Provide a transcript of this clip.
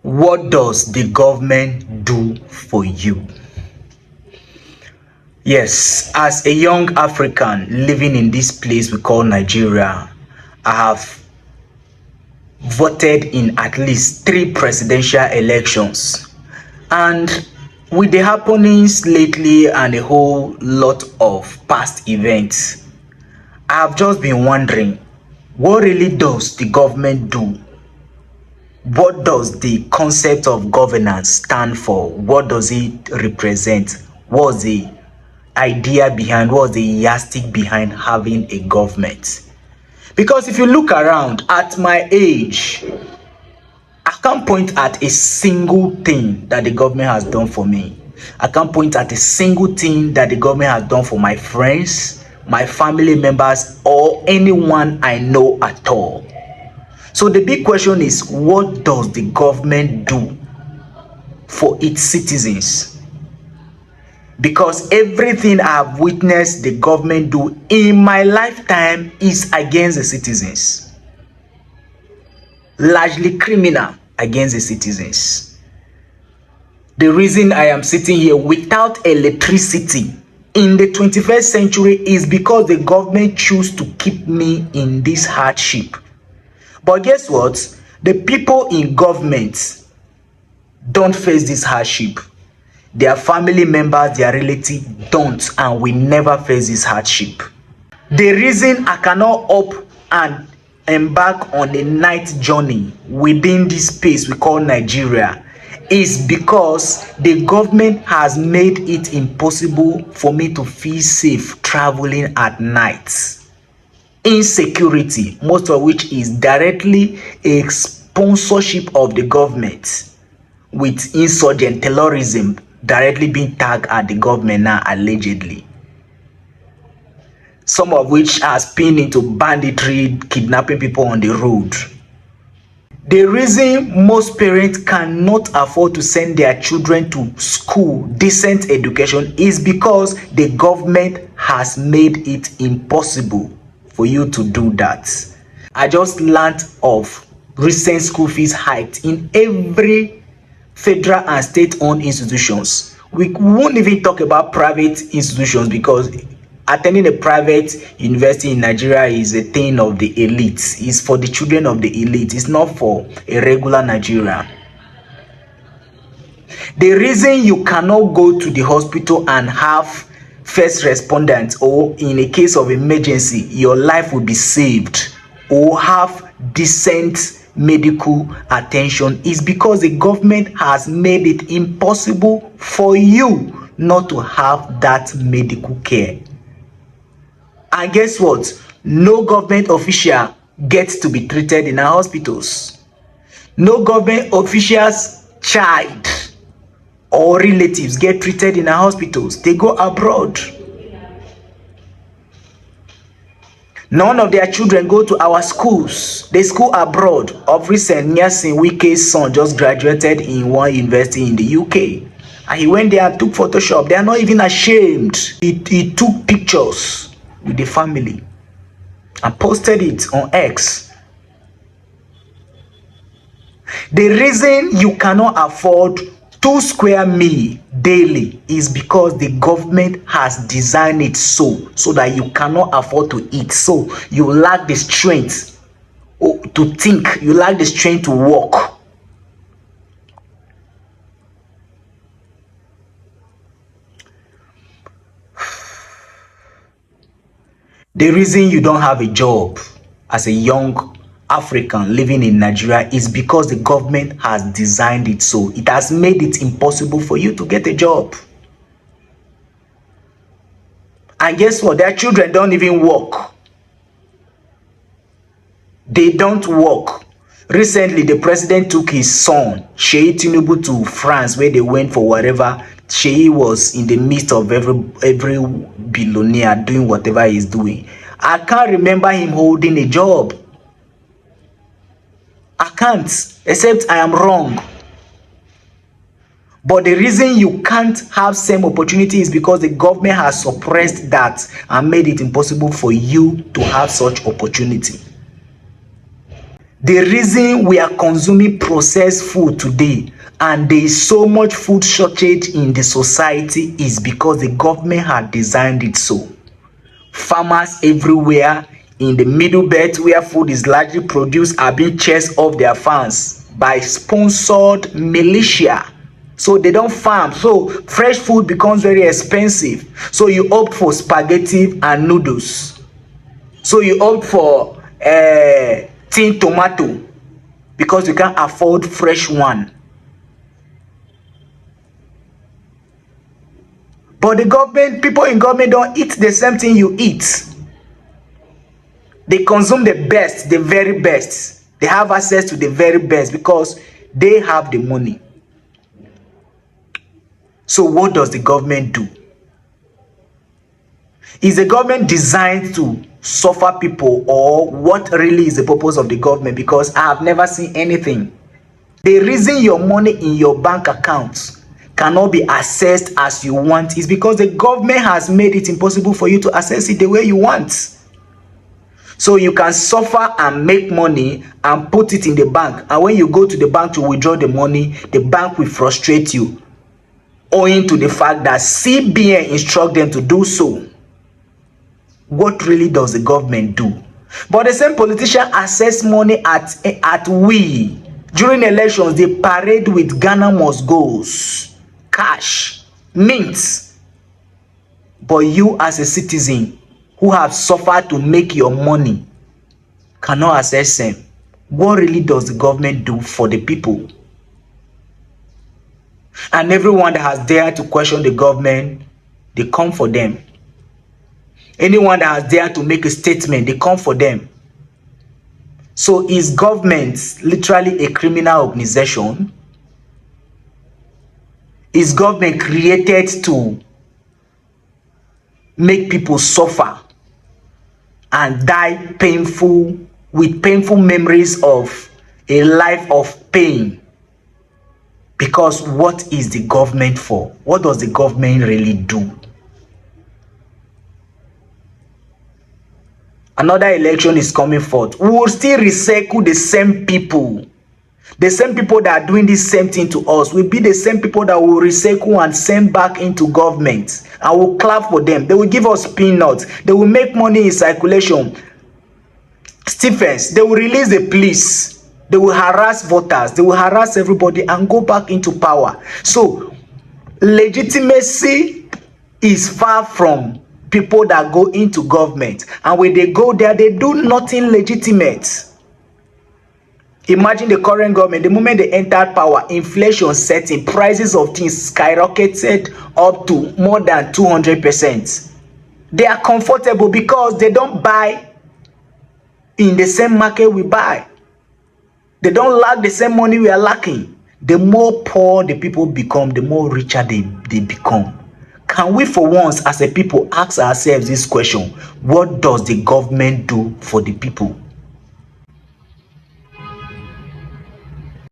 What does the government do for you? Yes, as a young African living in this place we call Nigeria, I have voted in at least 3 presidential elections. And with the happenings lately and a whole lot of past events, I have just been wondering, what really does the government do? What does the concept of governance stand for? What does it represent? What's the idea behind, what's the yardstick behind having a government? Because if you look around at my age, I can't point at a single thing that the government has done for me. I can't point at a single thing that the government has done for my friends, my family members, or anyone I know at all. So the big question is, what does the government do for its citizens? Because everything I've witnessed the government do in my lifetime is against the citizens. Largely criminal against the citizens. The reason I am sitting here without electricity in the 21st century is because the government choose to keep me in this hardship. But guess what? The people in government don't face this hardship. Their family members, their relatives don't and will never face this hardship. The reason I cannot up and embark on a night journey within this space we call Nigeria is because the government has made it impossible for me to feel safe traveling at night. Insecurity, most of which is directly a sponsorship of the government, with insurgent terrorism directly being tagged at the government now, allegedly. Some of which are spinning into banditry, kidnapping people on the road. The reason most parents cannot afford to send their children to school, decent education, is because the government has made it impossible for you to do that. I just learned of recent school fees hiked in every federal and state-owned institutions. We won't even talk about private institutions because attending a private university in Nigeria is a thing of the elite. It's for the children of the elite. It's not for a regular Nigerian. The reason you cannot go to the hospital and have first responders, or in a case of emergency your life will be saved, or have decent medical attention, is because the government has made it impossible for you not to have that medical care. And guess what? No government official gets to be treated in our hospitals. No government official's child or relatives get treated in our hospitals. They go abroad. None of their children go to our schools. They school abroad. Of recent, Nyesin Wike's son just graduated in one university in the UK. And he went there and took Photoshop. They are not even ashamed. He took pictures with the family and posted it on X. The reason you cannot afford 2 square meal daily is because the government has designed it so that you cannot afford to eat. So you lack the strength to think, you lack the strength to walk. The reason you don't have a job as a young African living in Nigeria is because the government has designed it so. It has made it impossible for you to get a job. And guess what? Their children don't even work. They don't work. Recently, the president took his son, Sheyi Tinubu, to France, where they went for whatever. Sheyi was in the midst of every billionaire doing whatever he's doing. I can't remember him holding a job. I can't, except I am wrong. But the reason you can't have same opportunity is because the government has suppressed that and made it impossible for you to have such opportunity. The reason we are consuming processed food today and there is so much food shortage in the society is because the government had designed it so. Farmers everywhere in the middle belt where food is largely produced are being chased off their farms by sponsored militia. So they don't farm. So fresh food becomes very expensive. So you opt for spaghetti and noodles. So you opt for tin tomato because you can't afford fresh one. But the government, people in government don't eat the same thing you eat. They consume the best, the very best. They have access to the very best because they have the money. So what does the government do? Is the government designed to suffer people, or what really is the purpose of the government? Because I have never seen anything. The reason your money in your bank account cannot be accessed as you want is because the government has made it impossible for you to access it the way you want. So you can suffer and make money and put it in the bank, and when you go to the bank to withdraw the money, the bank will frustrate you owing to the fact that CBN instruct them to do so. What really does the government do? But the same politician access money at we. During elections, they parade with Ghana must goes, cash, mint. But you as a citizen who have suffered to make your money cannot access them. What really does the government do for the people? And everyone that has dared to question the government, they come for them. Anyone that has dared to make a statement, they come for them. So is government literally a criminal organization? Is government created to make people suffer and die with painful memories of a life of pain? Because what is the government for? What does the government really do? Another election is coming forth. We will still recycle the same people. The same people that are doing this same thing to us will be the same people that will recycle and send back into government. And will clap for them. They will give us peanuts. They will make money in circulation. Stephens, they will release the police. They will harass voters. They will harass everybody and go back into power. So, legitimacy is far from people that go into government. And when they go there, they do nothing legitimate. Imagine the current government, the moment they entered power, inflation setting, prices of things skyrocketed up to more than 200%. They are comfortable because they don't buy in the same market we buy. They don't lack the same money we are lacking. The more poor the people become, the more richer they become. Can we for once as a people ask ourselves this question? What does the government do for the people?